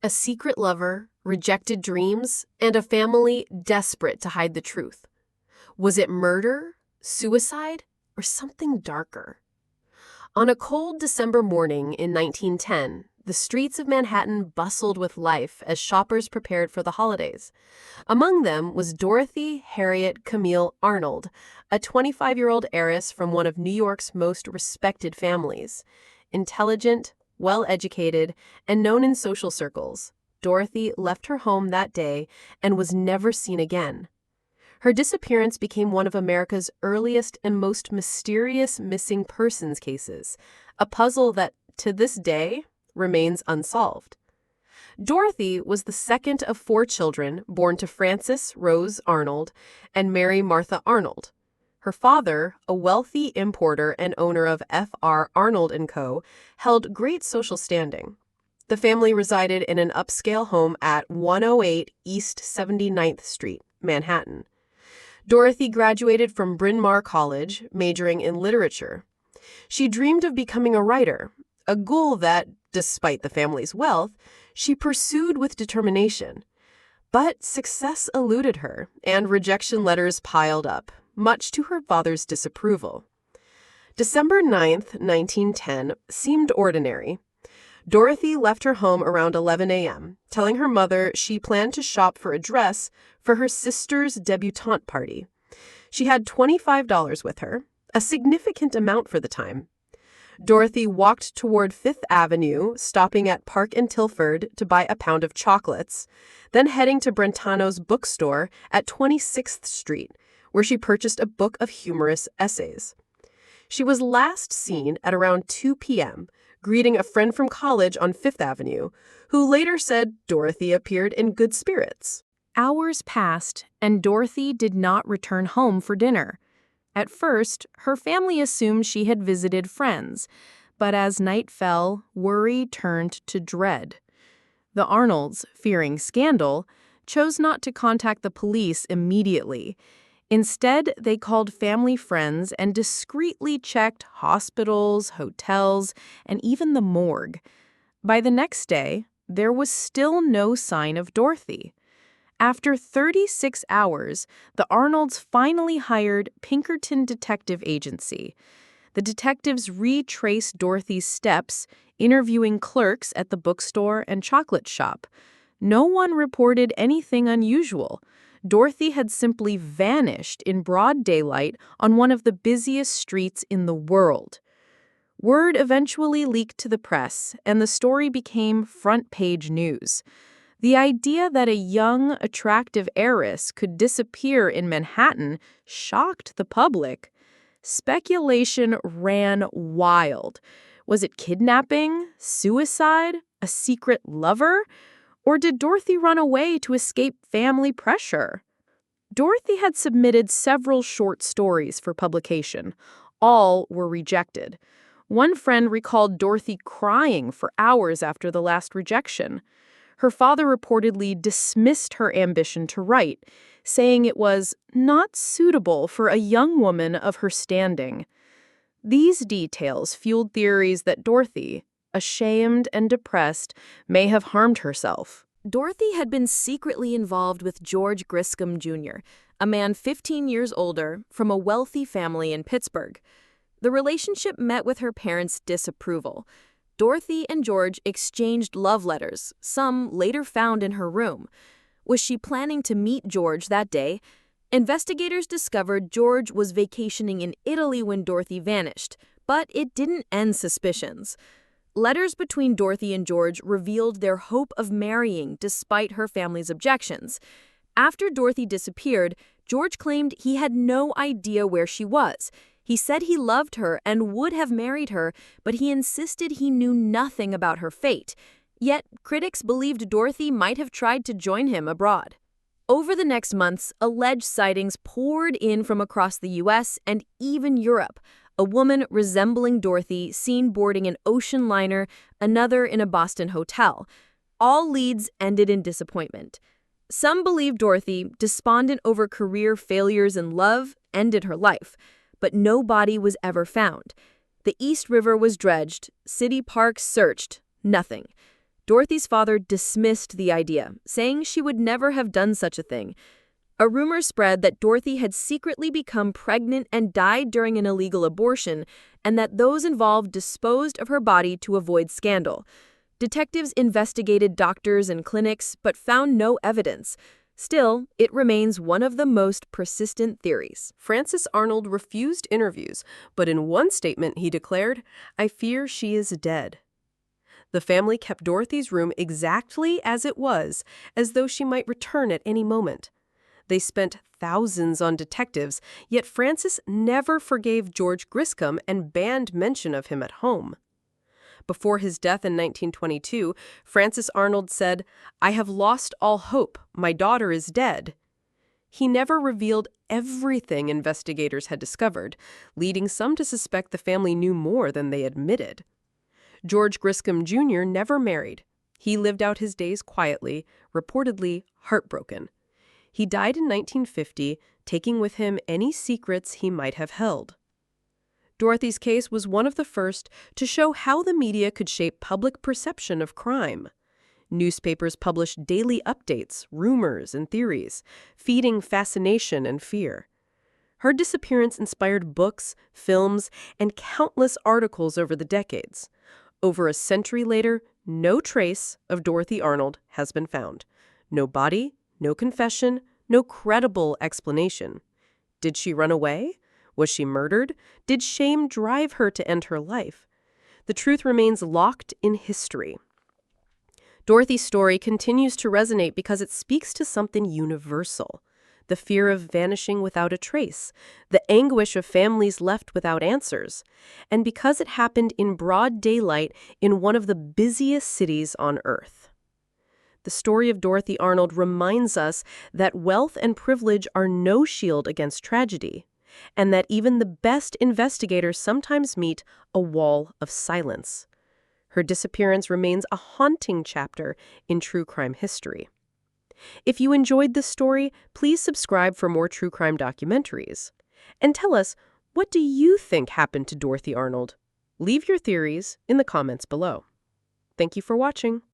A secret lover, rejected dreams, and a family desperate to hide the truth. Was it murder, suicide, or something darker? On a cold December morning in 1910, the streets of Manhattan bustled with life as shoppers prepared for the holidays. Among them was Dorothy Harriet Camille Arnold, a 25-year-old heiress from one of New York's most respected families. Intelligent, well-educated, and known in social circles, Dorothy left her home that day and was never seen again. Her disappearance became one of America's earliest and most mysterious missing persons cases, a puzzle that, to this day, remains unsolved. Dorothy was the second of 4 children born to Frances Rose Arnold and Mary Martha Arnold. Her father, a wealthy importer and owner of F.R. Arnold & Co., held great social standing. The family resided in an upscale home at 108 East 79th Street, Manhattan. Dorothy graduated from Bryn Mawr College, majoring in literature. She dreamed of becoming a writer, a goal that, despite the family's wealth, she pursued with determination. But success eluded her, and rejection letters piled up, much to her father's disapproval. December 9th, 1910, seemed ordinary. Dorothy left her home around 11 a.m., telling her mother she planned to shop for a dress for her sister's debutante party. She had $25 with her, a significant amount for the time. Dorothy walked toward Fifth Avenue, stopping at Park and Tilford to buy a pound of chocolates, then heading to Brentano's bookstore at 26th Street, where she purchased a book of humorous essays. She was last seen at around 2 p.m., greeting a friend from college on Fifth Avenue, who later said Dorothy appeared in good spirits. Hours passed, and Dorothy did not return home for dinner. At first, her family assumed she had visited friends, but as night fell, worry turned to dread. The Arnolds, fearing scandal, chose not to contact the police immediately. Instead, they called family friends and discreetly checked hospitals, hotels, and even the morgue. By the next day, there was still no sign of Dorothy. After 36 hours, the Arnolds finally hired Pinkerton Detective Agency. The detectives retraced Dorothy's steps, interviewing clerks at the bookstore and chocolate shop. No one reported anything unusual. Dorothy had simply vanished in broad daylight on one of the busiest streets in the world. Word eventually leaked to the press, and the story became front-page news. The idea that a young, attractive heiress could disappear in Manhattan shocked the public. Speculation ran wild. Was it kidnapping, suicide, a secret lover? Or did Dorothy run away to escape family pressure? Dorothy had submitted several short stories for publication. All were rejected. One friend recalled Dorothy crying for hours after the last rejection. Her father reportedly dismissed her ambition to write, saying it was not suitable for a young woman of her standing. These details fueled theories that Dorothy, ashamed and depressed, may have harmed herself. Dorothy had been secretly involved with George Griscom Jr., a man 15 years older from a wealthy family in Pittsburgh. The relationship met with her parents' disapproval. Dorothy and George exchanged love letters, some later found in her room. Was she planning to meet George that day? Investigators discovered George was vacationing in Italy when Dorothy vanished, but it didn't end suspicions. Letters between Dorothy and George revealed their hope of marrying despite her family's objections. After Dorothy disappeared, George claimed he had no idea where she was. He said he loved her and would have married her, but he insisted he knew nothing about her fate. Yet, critics believed Dorothy might have tried to join him abroad. Over the next months, alleged sightings poured in from across the U.S. and even Europe. A woman resembling Dorothy seen boarding an ocean liner, another in a Boston hotel. All leads ended in disappointment. Some believe Dorothy, despondent over career failures and love, ended her life. But no body was ever found. The East River was dredged, city parks searched, nothing. Dorothy's father dismissed the idea, saying she would never have done such a thing. A rumor spread that Dorothy had secretly become pregnant and died during an illegal abortion, and that those involved disposed of her body to avoid scandal. Detectives investigated doctors and clinics, but found no evidence. Still, it remains one of the most persistent theories. Francis Arnold refused interviews, but in one statement he declared, "I fear she is dead." The family kept Dorothy's room exactly as it was, as though she might return at any moment. They spent thousands on detectives, yet Francis never forgave George Griscom and banned mention of him at home. Before his death in 1922, Francis Arnold said, "I have lost all hope. My daughter is dead." He never revealed everything investigators had discovered, leading some to suspect the family knew more than they admitted. George Griscom Jr. never married. He lived out his days quietly, reportedly heartbroken. He died in 1950, taking with him any secrets he might have held. Dorothy's case was one of the first to show how the media could shape public perception of crime. Newspapers published daily updates, rumors, and theories, feeding fascination and fear. Her disappearance inspired books, films, and countless articles over the decades. Over a century later, no trace of Dorothy Arnold has been found. No body, no confession, no credible explanation. Did she run away? Was she murdered? Did shame drive her to end her life? The truth remains locked in history. Dorothy's story continues to resonate because it speaks to something universal: the fear of vanishing without a trace, the anguish of families left without answers, and because it happened in broad daylight in one of the busiest cities on Earth. The story of Dorothy Arnold reminds us that wealth and privilege are no shield against tragedy, and that even the best investigators sometimes meet a wall of silence. Her disappearance remains a haunting chapter in true crime history. If you enjoyed this story, please subscribe for more true crime documentaries. And tell us, what do you think happened to Dorothy Arnold? Leave your theories in the comments below. Thank you for watching.